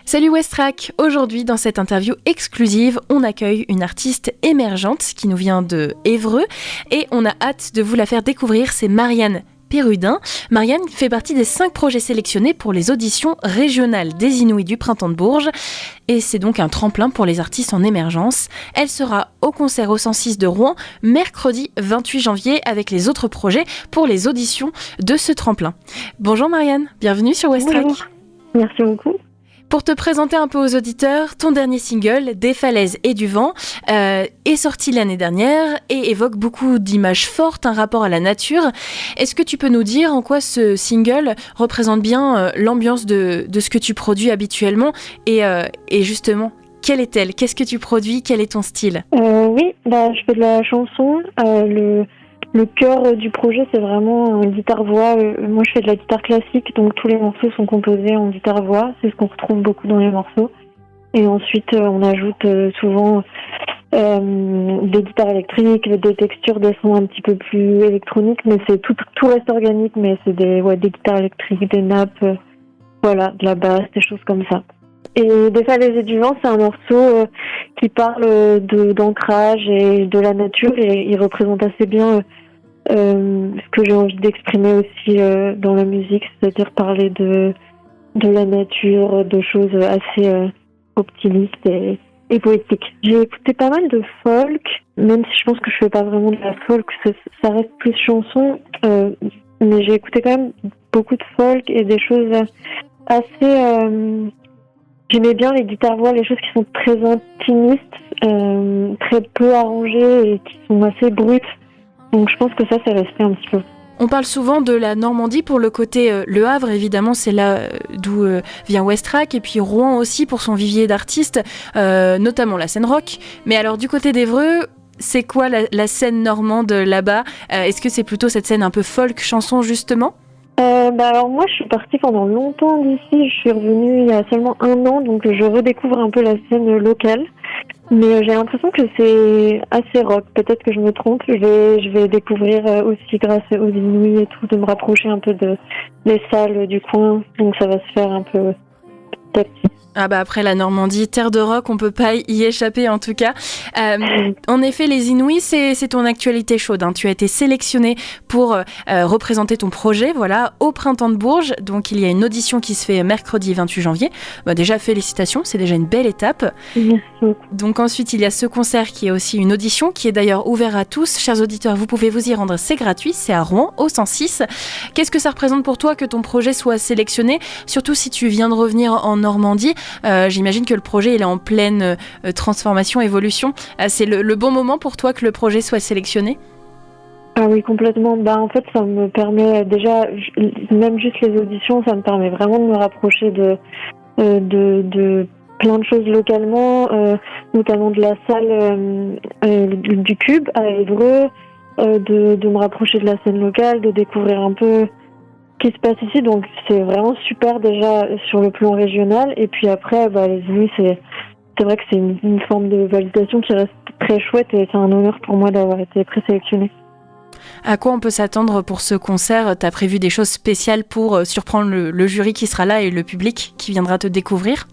Salut Westrack. Aujourd'hui, dans cette interview exclusive, on accueille une artiste émergente qui nous vient de Évreux et on a hâte de vous la faire découvrir, c'est Marianne Pérudin. Marianne fait partie des 5 projets sélectionnés pour les auditions régionales des Inouïs du Printemps de Bourges et c'est donc un tremplin pour les artistes en émergence. Elle sera au concert au 106 de Rouen mercredi 28 janvier avec les autres projets pour les auditions de ce tremplin. Bonjour Marianne, bienvenue sur Westrack. Bonjour, merci beaucoup. Pour te présenter un peu aux auditeurs, ton dernier single, Des falaises et du vent, est sorti l'année dernière et évoque beaucoup d'images fortes, un rapport à la nature. Est-ce que tu peux nous dire en quoi ce single représente bien l'ambiance de ce que tu produis habituellement et justement, quelle est-elle ? Qu'est-ce que tu produis ? Quel est ton style ? Oui, je fais de la chanson. Le cœur du projet, c'est vraiment guitare-voix. Moi, je fais de la guitare classique, donc tous les morceaux sont composés en guitare-voix. C'est ce qu'on retrouve beaucoup dans les morceaux. Et ensuite, on ajoute souvent des guitares électriques, des textures, des sons un petit peu plus électroniques, mais c'est tout reste organique, mais c'est des guitares électriques, des nappes, de la basse, des choses comme ça. Et Des falaises et du vent, c'est un morceau qui parle d'ancrage et de la nature, et il représente assez bien ce que j'ai envie d'exprimer aussi dans la musique, c'est-à-dire parler de la nature, de choses assez optimistes et poétiques. J'ai écouté pas mal de folk, même si je pense que je fais pas vraiment de la folk, ça reste plus chanson, mais j'ai écouté quand même beaucoup de folk et des choses assez... J'aimais bien les guitares-voix, les choses qui sont très intimistes, très peu arrangées et qui sont assez brutes. Donc je pense que ça resté un petit peu. On parle souvent de la Normandie pour le côté Le Havre, évidemment, c'est là d'où vient Westrack, et puis Rouen aussi pour son vivier d'artistes, notamment la scène rock. Mais alors du côté d'Évreux, c'est quoi la scène normande là-bas ? Est-ce que c'est plutôt cette scène un peu folk, chanson justement ? Alors moi, je suis partie pendant longtemps d'ici. Je suis revenue il y a seulement 1 an, donc je redécouvre un peu la scène locale. Mais j'ai l'impression que c'est assez rock. Peut-être que je me trompe. Je vais découvrir aussi grâce aux Inouïs et tout, de me rapprocher un peu des salles du coin. Donc ça va se faire un peu petit à petit. Ah après la Normandie, terre de rock, on peut pas y échapper en tout cas. En effet, les Inouïs, c'est ton actualité chaude. Hein. Tu as été sélectionné pour représenter ton projet, au Printemps de Bourges. Donc il y a une audition qui se fait mercredi 28 janvier. Déjà félicitations, c'est déjà une belle étape. Merci. Donc ensuite il y a ce concert qui est aussi une audition qui est d'ailleurs ouvert à tous. Chers auditeurs, vous pouvez vous y rendre, c'est gratuit, c'est à Rouen au 106. Qu'est-ce que ça représente pour toi que ton projet soit sélectionné, surtout si tu viens de revenir en Normandie? J'imagine que le projet il est en pleine transformation, évolution. C'est le bon moment pour toi que le projet soit sélectionné ? Ah oui, complètement. En fait, ça me permet déjà, même juste les auditions, ça me permet vraiment de me rapprocher de plein de choses localement, notamment de la salle du Cube à Évreux, de me rapprocher de la scène locale, de découvrir un peu qui se passe ici, donc c'est vraiment super déjà sur le plan régional. Et puis après, les Inouïs, c'est vrai que c'est une forme de validation qui reste très chouette et c'est un honneur pour moi d'avoir été présélectionnée. À quoi on peut s'attendre pour ce concert ? T'as prévu des choses spéciales pour surprendre le jury qui sera là et le public qui viendra te découvrir ?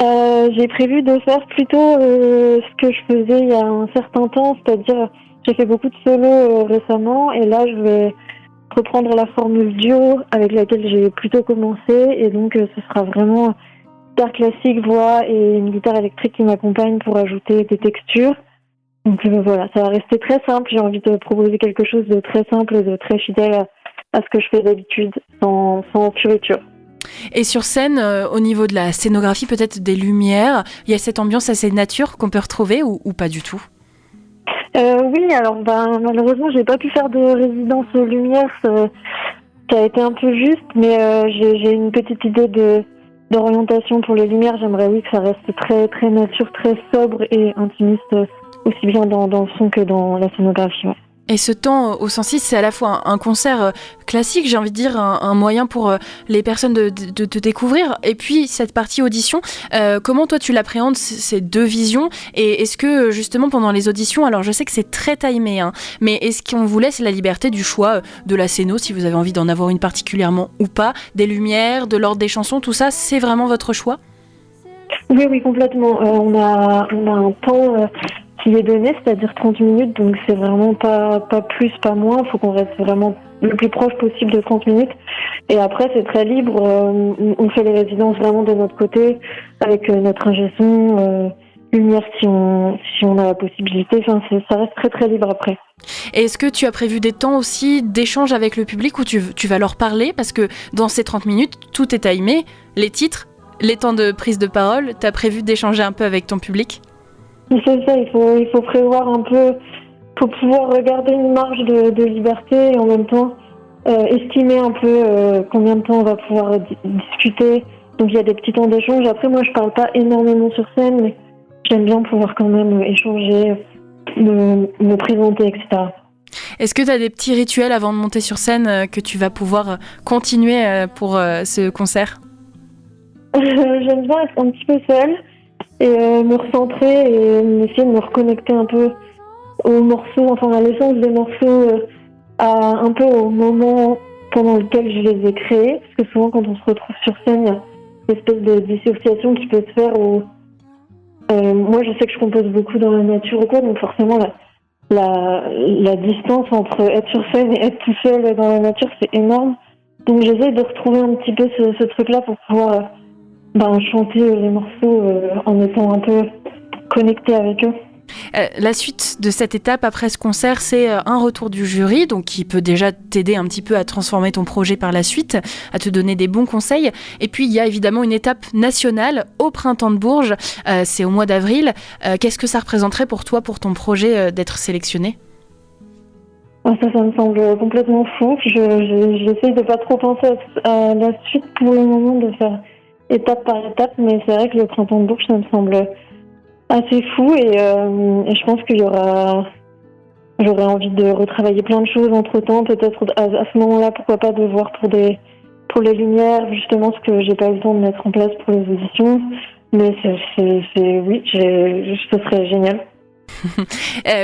J'ai prévu de faire plutôt ce que je faisais il y a un certain temps, c'est-à-dire j'ai fait beaucoup de solos récemment et là je vais reprendre la formule duo avec laquelle j'ai plutôt commencé, et donc ce sera vraiment guitare classique, voix et une guitare électrique qui m'accompagne pour ajouter des textures. Donc ça va rester très simple. J'ai envie de proposer quelque chose de très simple et de très fidèle à ce que je fais d'habitude, sans fioriture. Et sur scène, au niveau de la scénographie, peut-être des lumières, il y a cette ambiance assez nature qu'on peut retrouver ou pas du tout ? Oui, alors malheureusement, j'ai pas pu faire de résidence lumière, ça a été un peu juste, mais j'ai une petite idée d'orientation pour les lumières. J'aimerais que ça reste très très nature, très sobre et intimiste, aussi bien dans le son que dans la scénographie. Ouais. Et ce temps au 106, c'est à la fois un concert classique, j'ai envie de dire, un moyen pour les personnes de te découvrir, et puis cette partie audition. Comment toi tu l'appréhendes, ces deux visions, et est-ce que justement pendant les auditions, alors je sais que c'est très timé, hein, mais est-ce qu'on vous laisse la liberté du choix de la scéno, si vous avez envie d'en avoir une particulièrement ou pas, des lumières, de l'ordre des chansons, tout ça, c'est vraiment votre choix ? Oui, complètement. On a un temps qui est donné, c'est-à-dire 30 minutes, donc c'est vraiment pas plus, pas moins. Il faut qu'on reste vraiment le plus proche possible de 30 minutes. Et après, c'est très libre. On fait les résidences vraiment de notre côté, avec notre ingé son, lumière si on a la possibilité. Enfin, ça reste très très libre après. Et est-ce que tu as prévu des temps aussi d'échange avec le public où tu vas leur parler ? Parce que dans ces 30 minutes, tout est timé, les titres, les temps de prise de parole. Tu as prévu d'échanger un peu avec ton public ? C'est ça, il faut prévoir un peu, pour pouvoir regarder une marge de liberté et en même temps estimer un peu combien de temps on va pouvoir discuter. Donc il y a des petits temps d'échange. Après, moi, je parle pas énormément sur scène, mais j'aime bien pouvoir quand même échanger, me présenter, etc. Est-ce que tu as des petits rituels avant de monter sur scène que tu vas pouvoir continuer pour ce concert ? J'aime bien être un petit peu seule et me recentrer et essayer de me reconnecter un peu aux morceaux, enfin à l'essence des morceaux, un peu au moment pendant lequel je les ai créés. Parce que souvent quand on se retrouve sur scène, il y a une espèce de dissociation qui peut se faire où moi je sais que je compose beaucoup dans la nature ou quoi, donc forcément la distance entre être sur scène et être tout seul dans la nature, c'est énorme. Donc j'essaie de retrouver un petit peu ce truc-là pour pouvoir chanter les morceaux en étant un peu connecté avec eux. La suite de cette étape après ce concert, c'est un retour du jury, donc qui peut déjà t'aider un petit peu à transformer ton projet par la suite, à te donner des bons conseils. Et puis il y a évidemment une étape nationale au Printemps de Bourges, c'est au mois d'avril. Qu'est-ce que ça représenterait pour toi, pour ton projet, d'être sélectionné ? Ça me semble complètement fou. J'essaie de pas trop penser à la suite pour le moment, de faire étape par étape, mais c'est vrai que le Printemps de Bourges, ça me semble assez fou et je pense qu'il y aura... J'aurais envie de retravailler plein de choses entre-temps, peut-être à ce moment-là, pourquoi pas de voir pour les lumières, justement ce que j'ai pas eu le temps de mettre en place pour les auditions, mais oui, ce serait génial.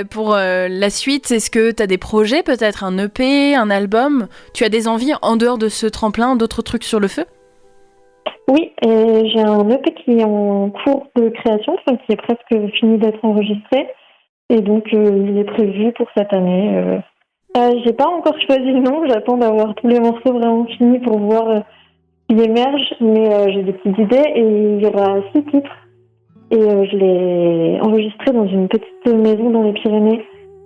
Pour la suite, est-ce que tu as des projets, peut-être un EP, un album ? Tu as des envies en dehors de ce tremplin, d'autres trucs sur le feu ? Oui, et j'ai un EP qui est en cours de création, enfin, qui est presque fini d'être enregistré. Et donc, il est prévu pour cette année. J'ai pas encore choisi le nom, j'attends d'avoir tous les morceaux vraiment finis pour voir s'il émerge. Mais j'ai des petites idées et il y aura 6 titres. Et je l'ai enregistré dans une petite maison dans les Pyrénées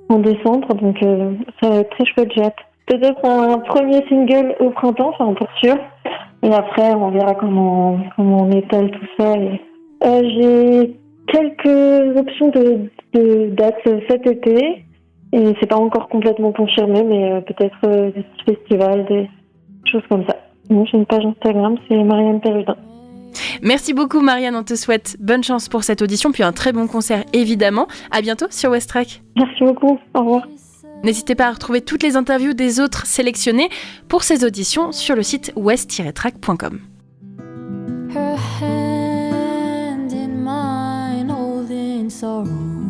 en décembre. Donc, ça va être très chouette, j'ai hâte. Peut-être un premier single au printemps, enfin pour sûr. Et après, on verra comment on étale tout ça. J'ai quelques options de dates cet été. Et c'est pas encore complètement confirmé, mais peut-être des petits festivals, des choses comme ça. Moi, j'ai une page Instagram, c'est Marianne Perudin. Merci beaucoup Marianne, on te souhaite bonne chance pour cette audition, puis un très bon concert évidemment. À bientôt sur West Track. Merci beaucoup, au revoir. N'hésitez pas à retrouver toutes les interviews des autres sélectionnés pour ces auditions sur le site west-track.com. Her hand in mine, holding sorrow.